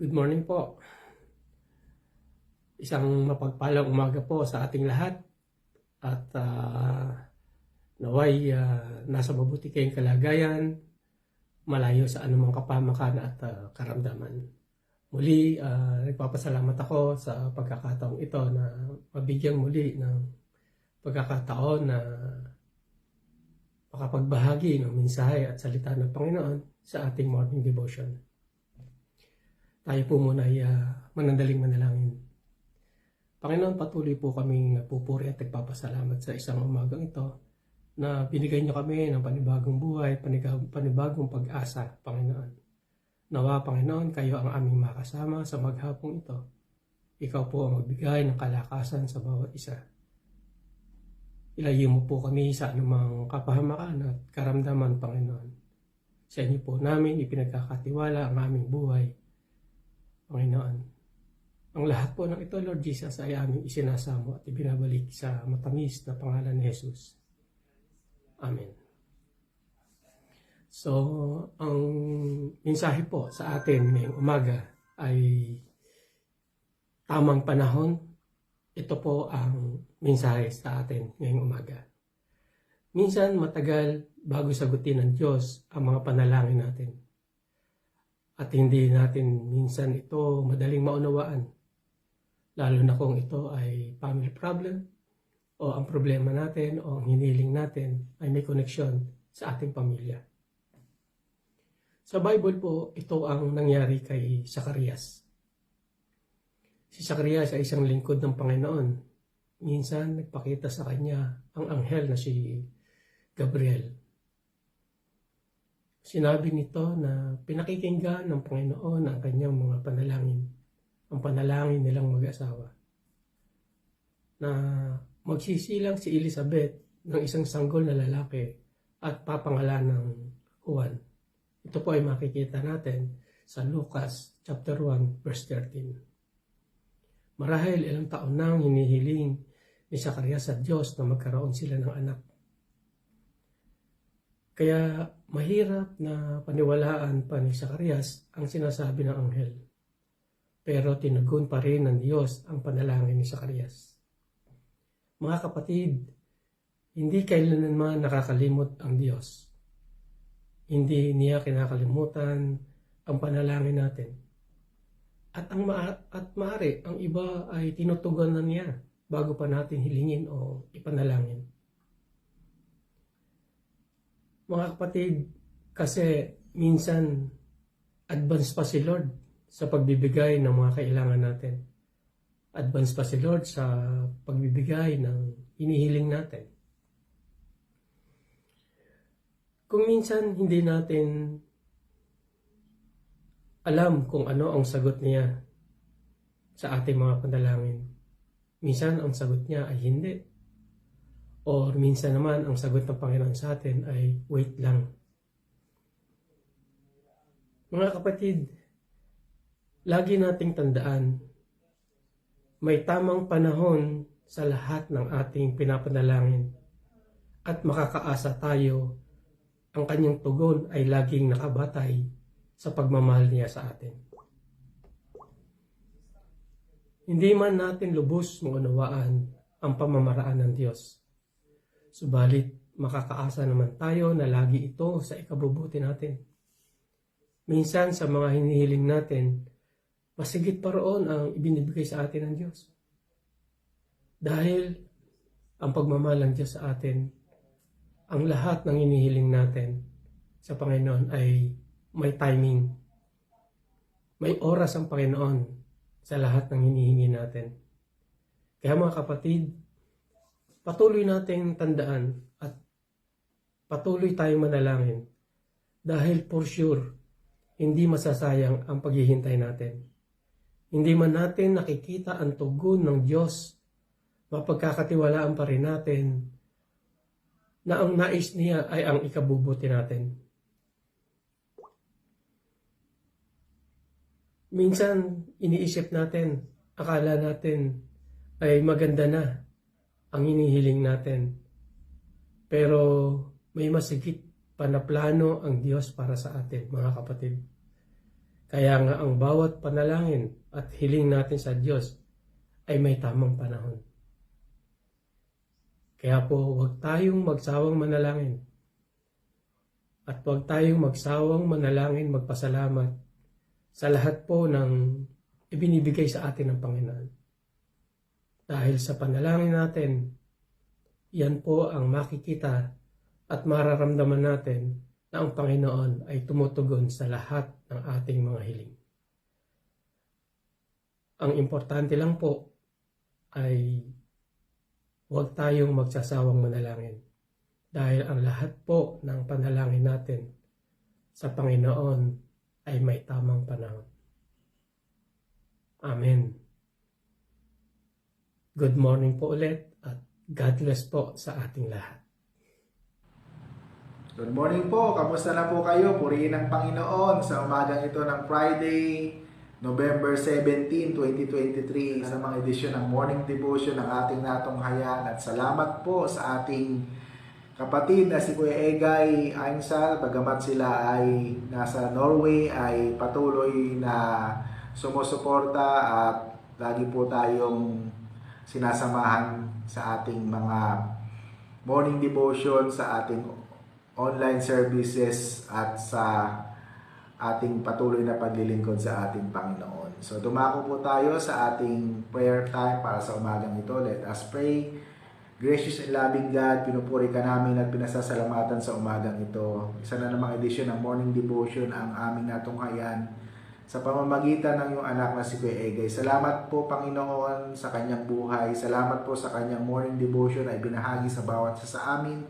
Good morning po. Isang mapagpalang umaga po sa ating lahat at naway nasa mabuti kayong kalagayan, malayo sa anumang kapamakan at karamdaman. Muli, nagpapasalamat ako sa pagkakataong ito na mabigyan muli ng pagkakataon na makapagbahagi ng mensahe at salita ng Panginoon sa ating morning devotion. Tayo po muna ay manandaling manalangin. Panginoon, patuloy po kaming nagpupuri at nagpapasalamat sa isang umagang ito na binigay niyo kami ng panibagong buhay, panibagong pag-asa, Panginoon. Nawa, Panginoon, kayo ang aming makasama sa maghapong ito. Ikaw po ang magbigay ng kalakasan sa bawat isa. Ilayo mo po kami sa anumang kapahamakan at karamdaman, Panginoon. Sa inyo po namin ipinagkakatiwala ang aming buhay, Panginoon. Ang lahat po ng ito, Lord Jesus, ay aming isinasamo at ibinabalik sa matamis na pangalan ni Jesus. Amen. So, ang mensahe po sa atin ngayong umaga ay tamang panahon. Ito po ang mensahe sa atin ngayong umaga. Minsan matagal bago sagutin ng Diyos ang mga panalangin natin. At hindi natin minsan ito madaling maunawaan. Lalo na kung ito ay family problem o ang problema natin o ang hinihiling natin ay may koneksyon sa ating pamilya. Sa Bible po, ito ang nangyari kay Zacarias. Si Zacarias ay isang lingkod ng Panginoon. Minsan nagpakita sa kanya ang anghel na si Gabriel. Sinabi nito na pinakikinggan ng Panginoon ang kanyang mga panalangin, ang panalangin nilang mag-asawa. Na magsisilang si Elizabeth ng isang sanggol na lalaki at papangalan ng Juan. Ito po ay makikita natin sa Lucas chapter 1 verse 13. Marahil ilang taon nang hinihiling ni Zacarias sa Diyos na magkaroon sila ng anak. Kaya mahirap na paniwalaan pa ni Zacarias ang sinasabi ng anghel. Pero tinugon pa rin ng Diyos ang panalangin ni Zacarias. Mga kapatid, hindi kailanman nakakalimot ang Diyos. Hindi niya kinakalimutan ang panalangin natin. At maaari, ang iba ay tinutugon na niya bago pa natin hilingin o ipanalangin. Mga kapatid, kasi minsan advance pa si Lord sa pagbibigay ng mga kailangan natin. Advance pa si Lord sa pagbibigay ng hinihiling natin. Kung minsan hindi natin alam kung ano ang sagot niya sa ating mga panalangin, minsan ang sagot niya ay hindi. Or minsan naman ang sagot ng Panginoon sa atin ay wait lang. Mga kapatid, lagi nating tandaan, may tamang panahon sa lahat ng ating pinapanalangin at makakaasa tayo ang kanyang tugon ay laging nakabatay sa pagmamahal niya sa atin. Hindi man natin lubos maunawaan ang pamamaraan ng Diyos. Subalit makakaasa naman tayo na lagi ito sa ikabubuti natin. Minsan sa mga hinihiling natin, masigit pa roon ang ibinibigay sa atin ng Diyos. Dahil ang pagmamahal ng Diyos sa atin, ang lahat ng hinihiling natin sa Panginoon ay may timing. May oras ang Panginoon sa lahat ng hinihingi natin. Kaya mga kapatid, patuloy nating tandaan at patuloy tayong manalangin dahil for sure, hindi masasayang ang paghihintay natin. Hindi man natin nakikita ang tugon ng Diyos, mapagkakatiwalaan pa rin natin na ang nais niya ay ang ikabubuti natin. Minsan, iniisip natin, akala natin ay maganda na ang hinihiling natin. Pero may masigit pa na plano ang Diyos para sa atin, mga kapatid. Kaya nga ang bawat panalangin at hiling natin sa Diyos ay may tamang panahon. Kaya po huwag tayong magsawang manalangin. At huwag tayong magsawang manalangin, magpasalamat sa lahat po ng ibinibigay sa atin ng Panginoon. Dahil sa panalangin natin, yan po ang makikita at mararamdaman natin na ang Panginoon ay tumutugon sa lahat ng ating mga hiling. Ang importante lang po ay huwag tayong magsasawang manalangin. Dahil ang lahat po ng panalangin natin sa Panginoon ay may tamang panahon. Amen. Good morning po ulit at God bless po sa ating lahat. Good morning po. Kamusta na po kayo? Purihin ang Panginoon sa umagang ito ng Friday, November 17, 2023 sa mga edisyon ng Morning Devotion ng ating natunghayan. At salamat po sa ating kapatid na si Kuya Egay Ainsal, bagamat sila ay nasa Norway, ay patuloy na sumusuporta at lagi po tayong sinasamahan sa ating mga morning devotion, sa ating online services at sa ating patuloy na paglilingkod sa ating Panginoon. So dumako po tayo sa ating prayer time para sa umagang ito. Let us pray. Gracious and loving God, pinupuri ka namin at pinasasalamatan sa umagang ito. Isa na namang edisyon ng Morning Devotion ang aming natunghayan sa pamamagitan ng iyong anak na si Kuya Egay. Salamat po Panginoon sa kanyang buhay. Salamat po sa kanyang Morning Devotion ay binahagi sa bawat isa sa amin.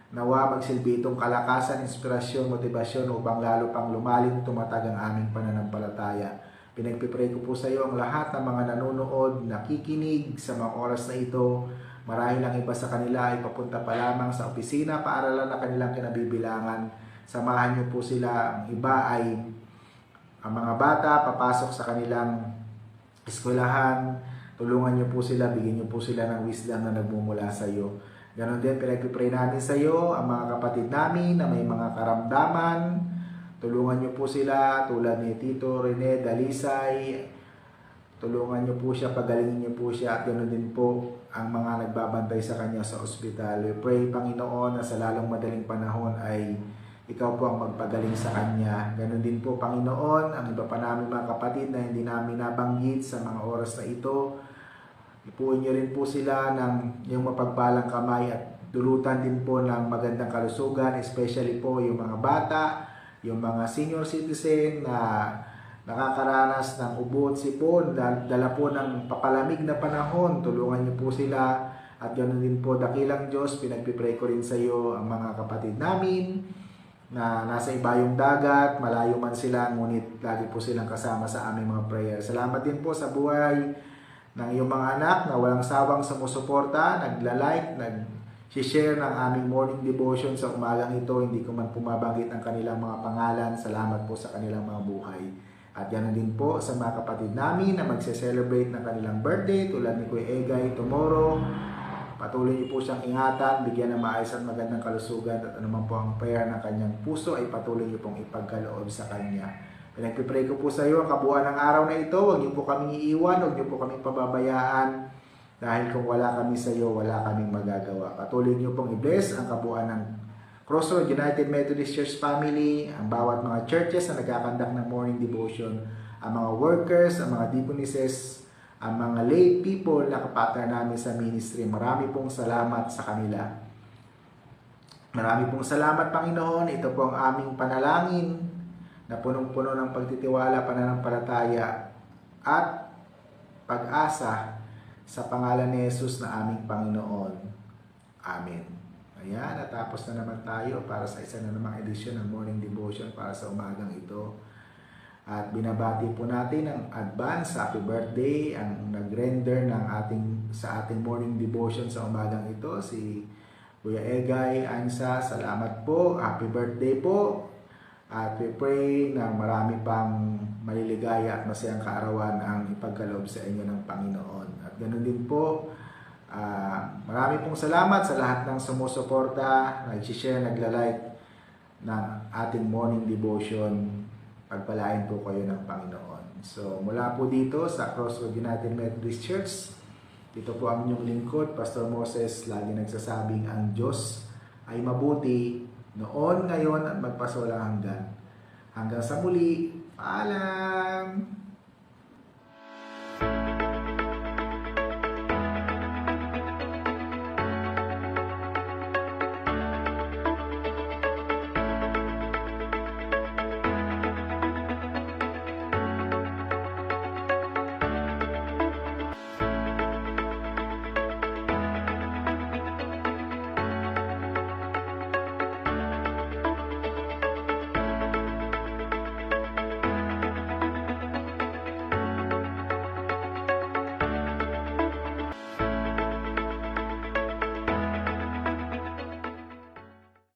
Nawa magsilbi itong kalakasan, inspirasyon, motibasyon upang lalo pang lumalim tumatag ang aming pananampalataya. Pinagpipray ko po sa iyo ang lahat ng mga nanonood, nakikinig sa mga oras na ito. Marahil ang iba sa kanila ay papunta pa lamang sa opisina, paaralan na kanilang kinabibilangan. Samahan niyo po sila. Ang iba ay ang mga bata, papasok sa kanilang eskwelahan. Tulungan niyo po sila, bigyan niyo po sila ng wisdom na nagmumula sa iyo. Ganon din, pinagpipray namin sa iyo ang mga kapatid namin na may mga karamdaman. Tulungan niyo po sila tulad ni Tito Rene Dalisay. Tulungan niyo po siya, pagalingin niyo po siya at ganoon din po ang mga nagbabantay sa kanya sa ospital. We pray, Panginoon, na sa lalong madaling panahon ay ikaw po ang magpagaling sa kanya. Ganoon din po, Panginoon, ang iba pa namin mga kapatid na hindi namin nabanggit sa mga oras na ito. Ipuin niyo rin po sila ng iyong mapagpalang kamay at dulutan din po ng magandang kalusugan, especially po yung mga bata, yung mga senior citizen na nakakaranas ng ubo at sipon, dala po ng papalamig na panahon. Tulungan niyo po sila at ganoon din po, dakilang Diyos, pinagpipray ko rin sa iyo ang mga kapatid namin na nasa ibayong dagat, malayo man sila, ngunit lagi po silang kasama sa aming mga prayer. Salamat din po sa buhay ng iyong mga anak na walang sawang sumusuporta, nagla-like, nag-share ng aming morning devotion sa umagang ito. Hindi ko man pumabanggit ang kanilang mga pangalan. Salamat po sa kanilang mga buhay. At ganoon din po sa mga kapatid namin na magse-celebrate ng kanilang birthday tulad ni Kuya Egay tomorrow. Patuloy niyo po siyang ingatan, bigyan ng maayos at magandang kalusugan at anuman po ang prayer ng kanyang puso ay patuloy niyo pong ipagkaloob sa kanya. Pinagpipray ko po sa iyo ang kabuuan ng araw na ito. Huwag niyo po kaming iiwan, huwag niyo po kaming pababayaan dahil kung wala kami sa iyo, wala kaming magagawa. Patuloy niyo pong i-bless ang kabuuan ng Crossroad United Methodist Church family, ang bawat mga churches na nagkakandak ng morning devotion, ang mga workers, ang mga deaconesses, ang mga lay people na kapartner namin sa ministry. Marami pong salamat sa kanila. Marami pong salamat, Panginoon. Ito po ang aming panalangin na punong-puno ng pagtitiwala, pananampalataya at pag-asa sa pangalan ni Jesus na aming Panginoon. Amen. Ayan, natapos na naman tayo para sa isa na namang edisyon ng Morning Devotion para sa umagang ito. At binabati po natin ang advance happy birthday ang nag-render ng sa ating Morning Devotion sa umagang ito, si Kuya Egay Ansa. Salamat po, happy birthday po. At we pray na marami pang maliligaya at masayang kaarawan ang ipagkaloob sa inyo ng Panginoon. At ganoon din po, marami pong salamat sa lahat ng sumusuporta, nag-share, nagla-like ng ating morning devotion. pagpalain po kayo ng Panginoon. So mula po dito sa Crossroad United Methodist Church, ito po ang inyong lingkod, Pastor Moses, lagi nagsasabing ang Diyos ay mabuti noon, ngayon at magpasawalang hanggan. Hanggang sa muli, paalam!